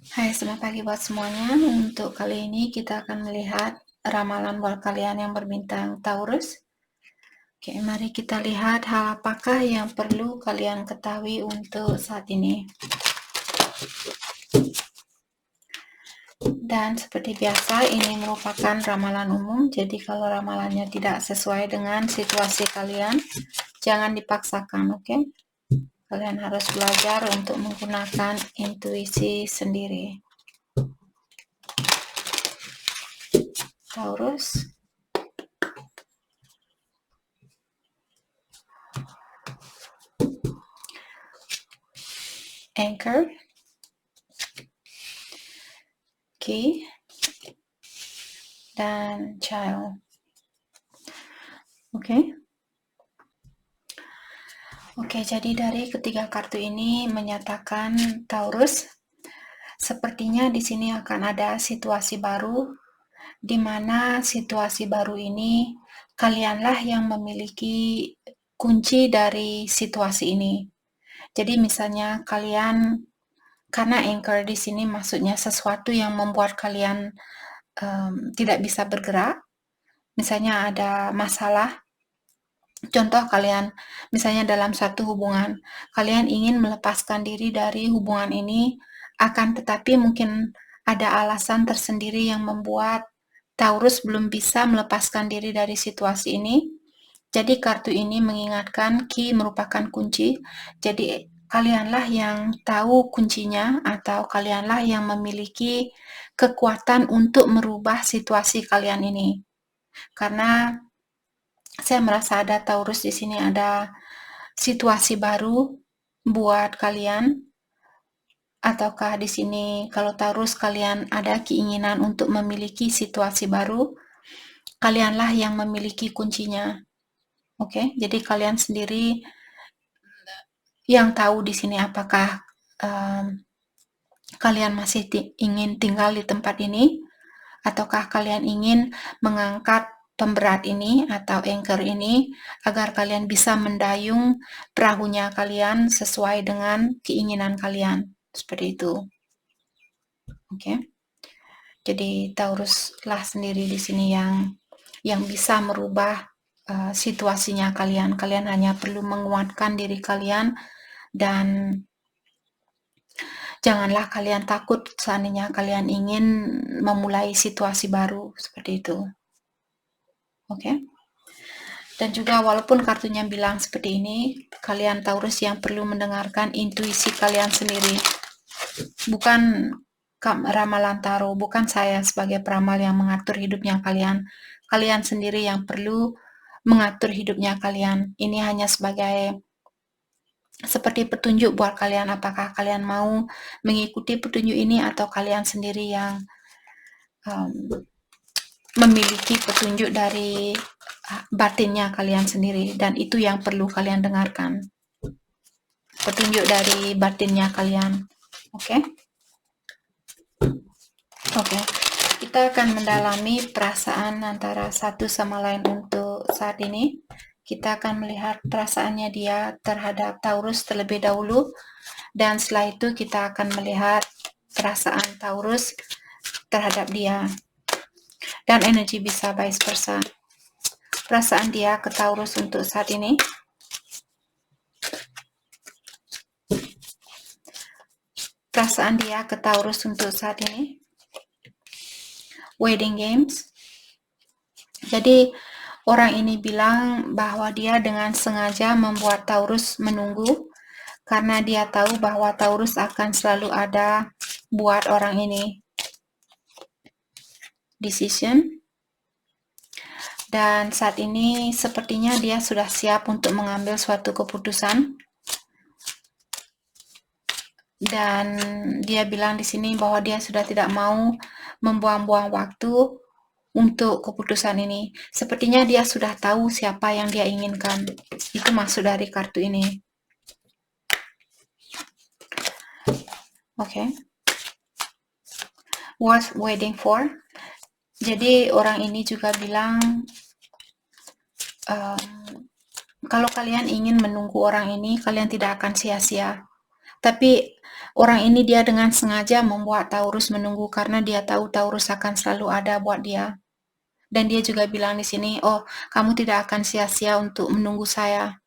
Hai, selamat pagi buat semuanya. Untuk kali ini kita akan melihat ramalan buat kalian yang berbintang Taurus. Oke, mari kita lihat hal apakah yang perlu kalian ketahui untuk saat ini. Dan seperti biasa, ini merupakan ramalan umum. Jadi kalau ramalannya tidak sesuai dengan situasi kalian, jangan dipaksakan, oke? Kalian harus belajar untuk menggunakan intuisi sendiri. Taurus. Anchor. Key. Dan Child. Oke, jadi dari ketiga kartu ini menyatakan Taurus, sepertinya di sini akan ada situasi baru, di mana situasi baru ini kalianlah yang memiliki kunci dari situasi ini. Jadi misalnya kalian, karena anchor di sini maksudnya sesuatu yang membuat kalian tidak bisa bergerak, misalnya ada masalah. Contoh kalian, misalnya dalam satu hubungan, kalian ingin melepaskan diri dari hubungan ini, akan tetapi mungkin ada alasan tersendiri yang membuat Taurus belum bisa melepaskan diri dari situasi ini. Jadi kartu ini mengingatkan Ki merupakan kunci, jadi kalianlah yang tahu kuncinya atau kalianlah yang memiliki kekuatan untuk merubah situasi kalian ini. Karena saya merasa ada Taurus di sini, ada situasi baru buat kalian, ataukah di sini kalau Taurus kalian ada keinginan untuk memiliki situasi baru, kalianlah yang memiliki kuncinya. Oke, jadi kalian sendiri yang tahu di sini apakah kalian masih ingin tinggal di tempat ini, ataukah kalian ingin mengangkat pemberat ini atau anchor ini agar kalian bisa mendayung perahunya kalian sesuai dengan keinginan kalian. Seperti itu. Oke. Jadi Tauruslah sendiri di sini yang bisa merubah situasinya kalian. Kalian hanya perlu menguatkan diri kalian dan janganlah kalian takut seandainya kalian ingin memulai situasi baru seperti itu. Oke. Dan juga walaupun kartunya bilang seperti ini, kalian Taurus yang perlu mendengarkan intuisi kalian sendiri. Bukan ramalan tarot, bukan saya sebagai peramal yang mengatur hidupnya kalian. Kalian sendiri yang perlu mengatur hidupnya kalian. Ini hanya sebagai seperti petunjuk buat kalian, apakah kalian mau mengikuti petunjuk ini atau kalian sendiri yang memiliki petunjuk dari batinnya kalian sendiri, dan itu yang perlu kalian dengarkan, petunjuk dari batinnya kalian. Oke? Oke. Kita akan mendalami perasaan antara satu sama lain untuk saat ini. Kita akan melihat perasaannya dia terhadap Taurus terlebih dahulu, dan setelah itu kita akan melihat perasaan Taurus terhadap dia. Dan energi bisa vice versa. Perasaan dia ke Taurus untuk saat ini. Perasaan dia ke Taurus untuk saat ini. Wedding games. Jadi orang ini bilang bahwa dia dengan sengaja membuat Taurus menunggu karena dia tahu bahwa Taurus akan selalu ada buat orang ini. Decision. Dan saat ini sepertinya dia sudah siap untuk mengambil suatu keputusan. Dan dia bilang di sini bahwa dia sudah tidak mau membuang-buang waktu untuk keputusan ini. Sepertinya dia sudah tahu siapa yang dia inginkan. Itu maksud dari kartu ini. Oke. Worth waiting for. Jadi orang ini juga bilang kalau kalian ingin menunggu orang ini, kalian tidak akan sia-sia. Tapi orang ini dia dengan sengaja membuat Taurus menunggu karena dia tahu Taurus akan selalu ada buat dia. Dan dia juga bilang di sini, "Oh, kamu tidak akan sia-sia untuk menunggu saya.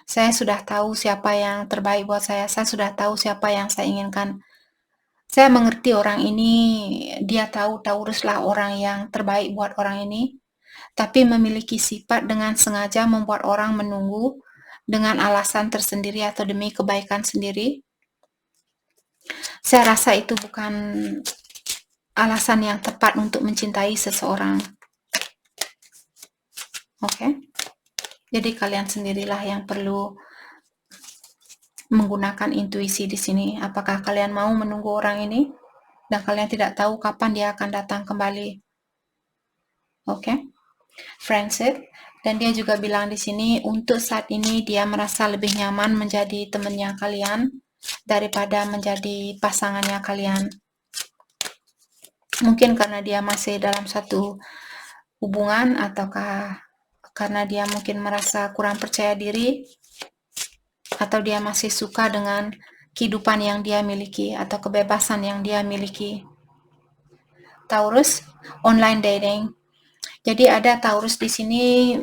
Saya sudah tahu siapa yang terbaik buat saya. Saya sudah tahu siapa yang saya inginkan. Saya mengerti orang ini, dia tahu Tauruslah orang yang terbaik buat orang ini, tapi memiliki sifat dengan sengaja membuat orang menunggu dengan alasan tersendiri atau demi kebaikan sendiri. Saya rasa itu bukan alasan yang tepat untuk mencintai seseorang. Oke? Jadi kalian sendirilah yang perlu menggunakan intuisi di sini. Apakah kalian mau menunggu orang ini? Dan kalian tidak tahu kapan dia akan datang kembali. Oke? Friendship. Dan dia juga bilang di sini, untuk saat ini dia merasa lebih nyaman menjadi temannya kalian daripada menjadi pasangannya kalian. Mungkin karena dia masih dalam satu hubungan, ataukah karena dia mungkin merasa kurang percaya diri, atau dia masih suka dengan kehidupan yang dia miliki atau kebebasan yang dia miliki. Taurus, online dating. Jadi ada Taurus di sini,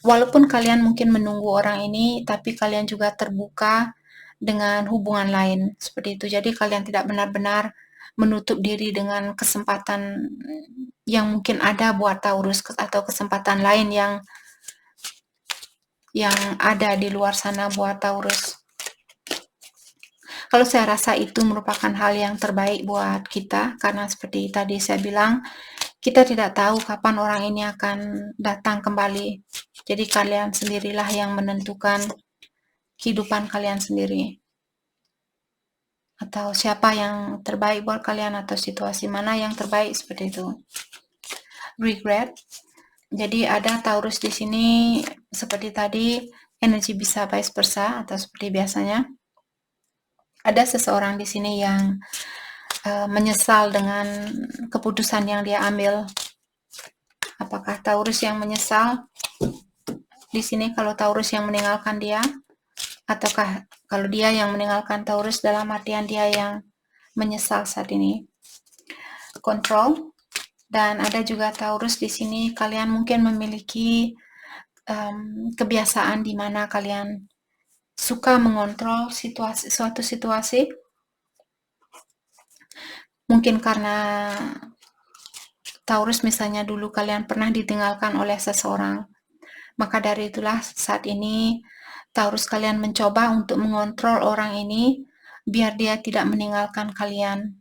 walaupun kalian mungkin menunggu orang ini, tapi kalian juga terbuka dengan hubungan lain, seperti itu. Jadi kalian tidak benar-benar menutup diri dengan kesempatan yang mungkin ada buat Taurus atau kesempatan lain yang ada di luar sana buat Taurus. Kalau saya rasa itu merupakan hal yang terbaik buat kita, karena seperti tadi saya bilang, kita tidak tahu kapan orang ini akan datang kembali. Jadi kalian sendirilah yang menentukan kehidupan kalian sendiri. Atau siapa yang terbaik buat kalian, atau situasi mana yang terbaik, seperti itu. Regret. Jadi ada Taurus di sini, seperti tadi, energi bisa vice versa, atau seperti biasanya. Ada seseorang di sini yang menyesal dengan keputusan yang dia ambil. Apakah Taurus yang menyesal di sini kalau Taurus yang meninggalkan dia, ataukah kalau dia yang meninggalkan Taurus dalam artian dia yang menyesal saat ini? Control. Dan ada juga Taurus di sini, kalian mungkin memiliki kebiasaan di mana kalian suka mengontrol suatu situasi. Mungkin karena Taurus misalnya dulu kalian pernah ditinggalkan oleh seseorang, maka dari itulah saat ini Taurus kalian mencoba untuk mengontrol orang ini biar dia tidak meninggalkan kalian.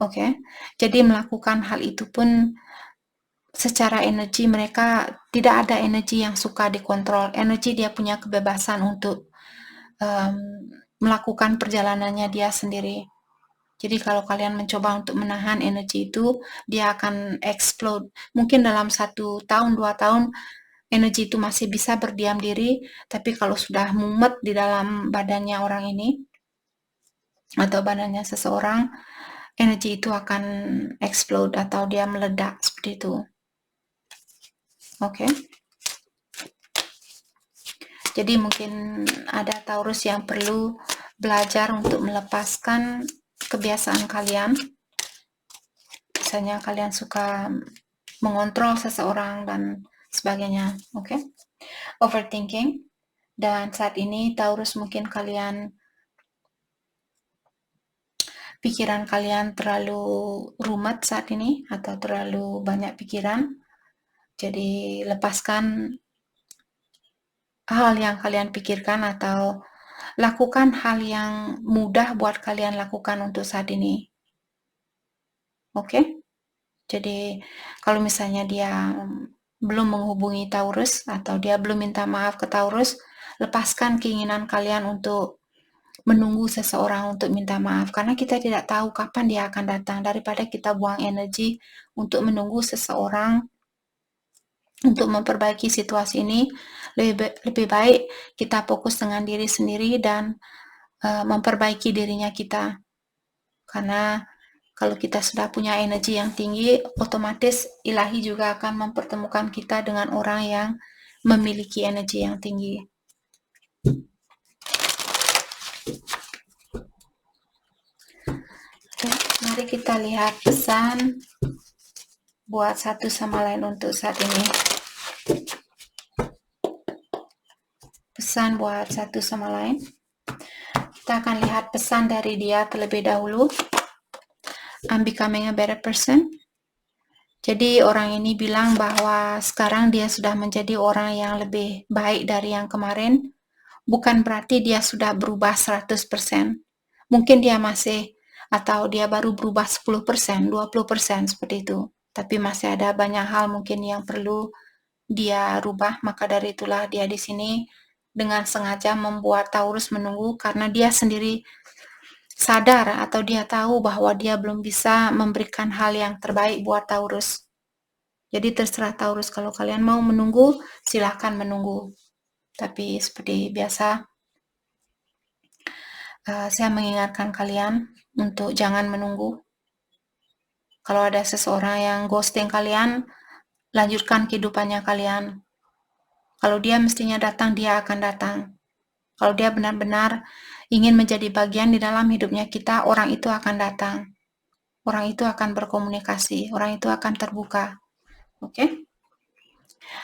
Oke, jadi melakukan hal itu pun secara energi mereka tidak ada energi yang suka dikontrol. Energi dia punya kebebasan untuk melakukan perjalanannya dia sendiri. Jadi kalau kalian mencoba untuk menahan energi itu, dia akan explode. Mungkin dalam 1 tahun, 2 tahun, energi itu masih bisa berdiam diri, tapi kalau sudah mumet di dalam badannya orang ini, atau badannya seseorang, energi itu akan explode atau dia meledak, seperti itu. Oke. Jadi mungkin ada Taurus yang perlu belajar untuk melepaskan kebiasaan kalian. Misalnya kalian suka mengontrol seseorang dan sebagainya. Oke. Overthinking. Dan saat ini Taurus mungkin pikiran kalian terlalu rumet saat ini, atau terlalu banyak pikiran. Jadi lepaskan hal yang kalian pikirkan, atau lakukan hal yang mudah buat kalian lakukan untuk saat ini. Oke? Jadi kalau misalnya dia belum menghubungi Taurus, atau dia belum minta maaf ke Taurus, lepaskan keinginan kalian untuk menunggu seseorang untuk minta maaf, karena kita tidak tahu kapan dia akan datang. Daripada kita buang energi untuk menunggu seseorang untuk memperbaiki situasi ini, lebih baik kita fokus dengan diri sendiri dan memperbaiki dirinya kita. Karena kalau kita sudah punya energi yang tinggi, otomatis ilahi juga akan mempertemukan kita dengan orang yang memiliki energi yang tinggi. Mari kita lihat pesan buat satu sama lain untuk saat ini. Pesan buat satu sama lain. Kita akan lihat pesan dari dia terlebih dahulu. I'm becoming a better person. Jadi orang ini bilang bahwa sekarang dia sudah menjadi orang yang lebih baik dari yang kemarin. Bukan berarti dia sudah berubah 100%. Mungkin dia masih, atau dia baru berubah 10%, 20% seperti itu. Tapi masih ada banyak hal mungkin yang perlu dia rubah, maka dari itulah dia di sini dengan sengaja membuat Taurus menunggu karena dia sendiri sadar atau dia tahu bahwa dia belum bisa memberikan hal yang terbaik buat Taurus. Jadi terserah Taurus, kalau kalian mau menunggu, silahkan menunggu. Tapi seperti biasa, saya mengingatkan kalian untuk jangan menunggu. Kalau ada seseorang yang ghosting kalian, lanjutkan kehidupannya kalian. Kalau dia mestinya datang, dia akan datang. Kalau dia benar-benar ingin menjadi bagian di dalam hidupnya kita, orang itu akan datang. Orang itu akan berkomunikasi, orang itu akan terbuka. Okay?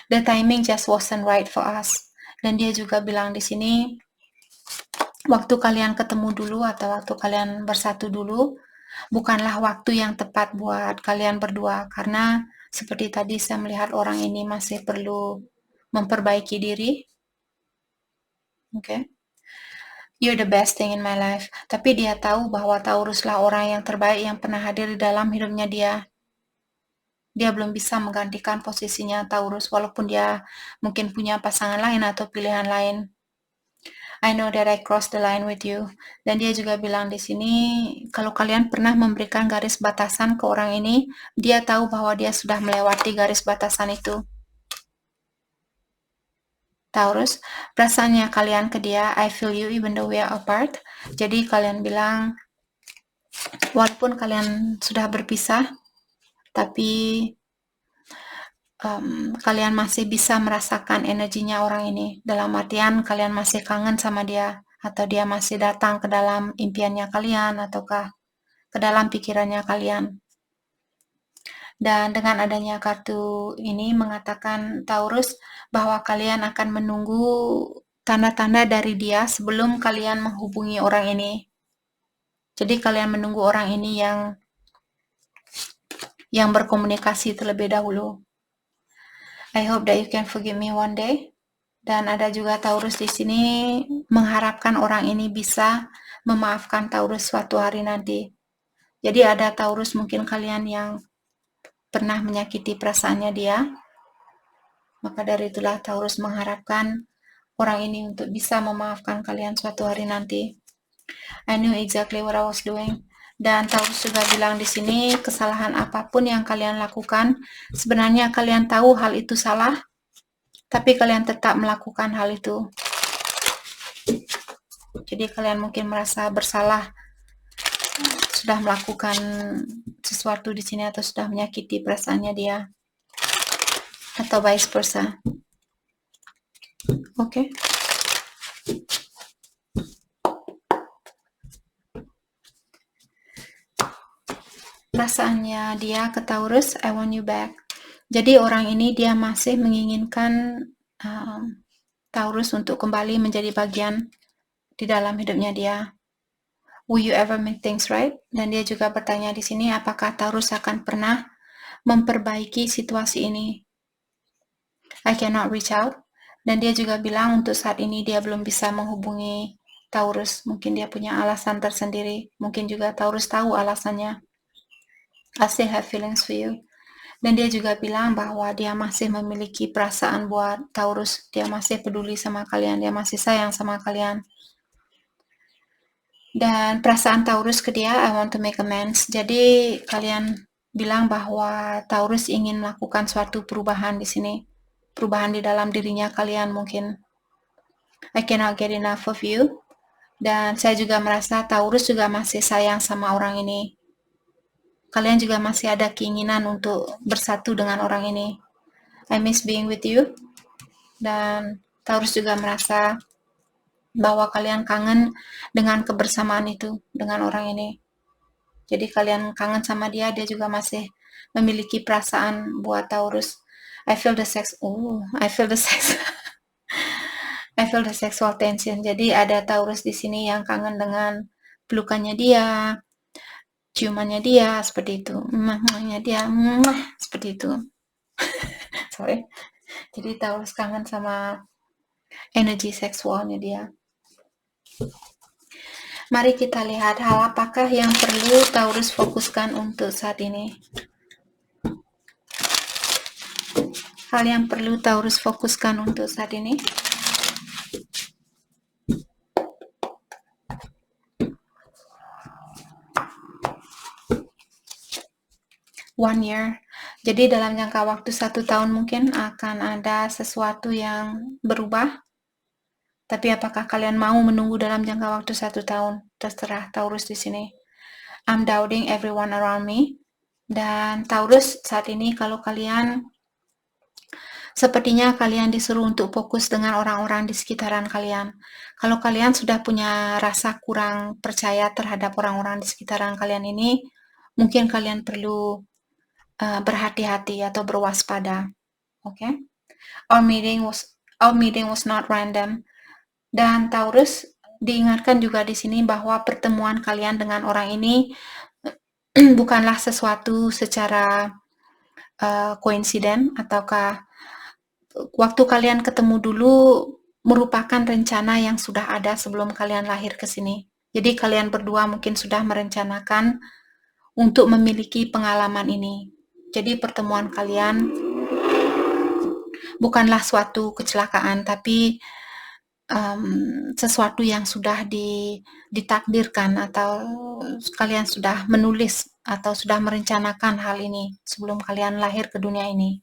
The timing just wasn't right for us. Dan dia juga bilang di sini, waktu kalian ketemu dulu atau waktu kalian bersatu dulu, bukanlah waktu yang tepat buat kalian berdua. Karena seperti tadi saya melihat orang ini masih perlu memperbaiki diri. Okay? You're the best thing in my life. Tapi dia tahu bahwa Tauruslah orang yang terbaik yang pernah hadir di dalam hidupnya dia. Dia belum bisa menggantikan posisinya Taurus, walaupun dia mungkin punya pasangan lain atau pilihan lain. I know that I crossed the line with you. Dan dia juga bilang di sini, kalau kalian pernah memberikan garis batasan ke orang ini, dia tahu bahwa dia sudah melewati garis batasan itu. Taurus, perasaannya kalian ke dia, I feel you even though we are apart. Jadi kalian bilang, walaupun kalian sudah berpisah, tapi kalian masih bisa merasakan energinya orang ini. Dalam artian kalian masih kangen sama dia, atau dia masih datang ke dalam impiannya kalian, ataukah ke dalam pikirannya kalian. Dan dengan adanya kartu ini mengatakan Taurus bahwa kalian akan menunggu tanda-tanda dari dia sebelum kalian menghubungi orang ini. Jadi kalian menunggu orang ini yang berkomunikasi terlebih dahulu. I hope that you can forgive me one day. Dan ada juga Taurus di sini mengharapkan orang ini bisa memaafkan Taurus suatu hari nanti. Jadi ada Taurus mungkin kalian yang pernah menyakiti perasaannya dia. Maka dari itulah Taurus mengharapkan orang ini untuk bisa memaafkan kalian suatu hari nanti. I knew exactly what I was doing. Dan Taurus juga bilang di sini, kesalahan apapun yang kalian lakukan, sebenarnya kalian tahu hal itu salah, tapi kalian tetap melakukan hal itu. Jadi kalian mungkin merasa bersalah sudah melakukan sesuatu di sini atau sudah menyakiti perasaannya dia, atau vice versa. Oke. Perasaannya dia ke Taurus, I want you back. Jadi orang ini dia masih menginginkan Taurus untuk kembali menjadi bagian di dalam hidupnya dia. Will you ever make things right? Dan dia juga bertanya di sini, apakah Taurus akan pernah memperbaiki situasi ini? I cannot reach out. Dan dia juga bilang untuk saat ini dia belum bisa menghubungi Taurus. Mungkin dia punya alasan tersendiri. Mungkin juga Taurus tahu alasannya. I still have feelings for you. Dan dia juga bilang bahwa dia masih memiliki perasaan buat Taurus. Dia masih peduli sama kalian. Dia masih sayang sama kalian. Dan perasaan Taurus ke dia, I want to make amends. Jadi kalian bilang bahwa Taurus ingin melakukan suatu perubahan di sini. Perubahan di dalam dirinya kalian mungkin. I cannot get enough of you. Dan saya juga merasa Taurus juga masih sayang sama orang ini. Kalian juga masih ada keinginan untuk bersatu dengan orang ini. I miss being with you. Dan Taurus juga merasa bahwa kalian kangen dengan kebersamaan itu dengan orang ini. Jadi kalian kangen sama dia, dia juga masih memiliki perasaan buat Taurus. I feel the sex. I feel the sex. I feel the sexual tension. Jadi ada Taurus di sini yang kangen dengan pelukannya dia, ciumannya dia, seperti itu. Muahnya dia, seperti itu. Sorry. Jadi Taurus kangen sama energi seksualnya dia. Mari kita lihat hal apakah yang perlu Taurus fokuskan untuk saat ini. Hal yang perlu Taurus fokuskan untuk saat ini. One year. Jadi dalam jangka waktu 1 tahun mungkin akan ada sesuatu yang berubah. Tapi apakah kalian mau menunggu dalam jangka waktu 1 tahun? Terserah Taurus di sini. I'm doubting everyone around me. Dan Taurus saat ini kalau kalian sepertinya kalian disuruh untuk fokus dengan orang-orang di sekitaran kalian. Kalau kalian sudah punya rasa kurang percaya terhadap orang-orang di sekitaran kalian ini, mungkin kalian perlu berhati-hati atau berwaspada. Okay? Our meeting was not random. Dan Taurus diingatkan juga di sini bahwa pertemuan kalian dengan orang ini bukanlah sesuatu secara koinsiden ataukah waktu kalian ketemu dulu merupakan rencana yang sudah ada sebelum kalian lahir ke sini. Jadi kalian berdua mungkin sudah merencanakan untuk memiliki pengalaman ini. Jadi pertemuan kalian bukanlah suatu kecelakaan, tapi sesuatu yang sudah ditakdirkan atau kalian sudah menulis atau sudah merencanakan hal ini sebelum kalian lahir ke dunia ini.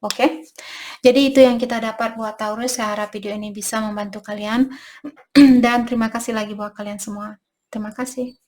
Oke, jadi itu yang kita dapat buat Taurus. Saya harap video ini bisa membantu kalian dan terima kasih lagi buat kalian semua. Terima kasih.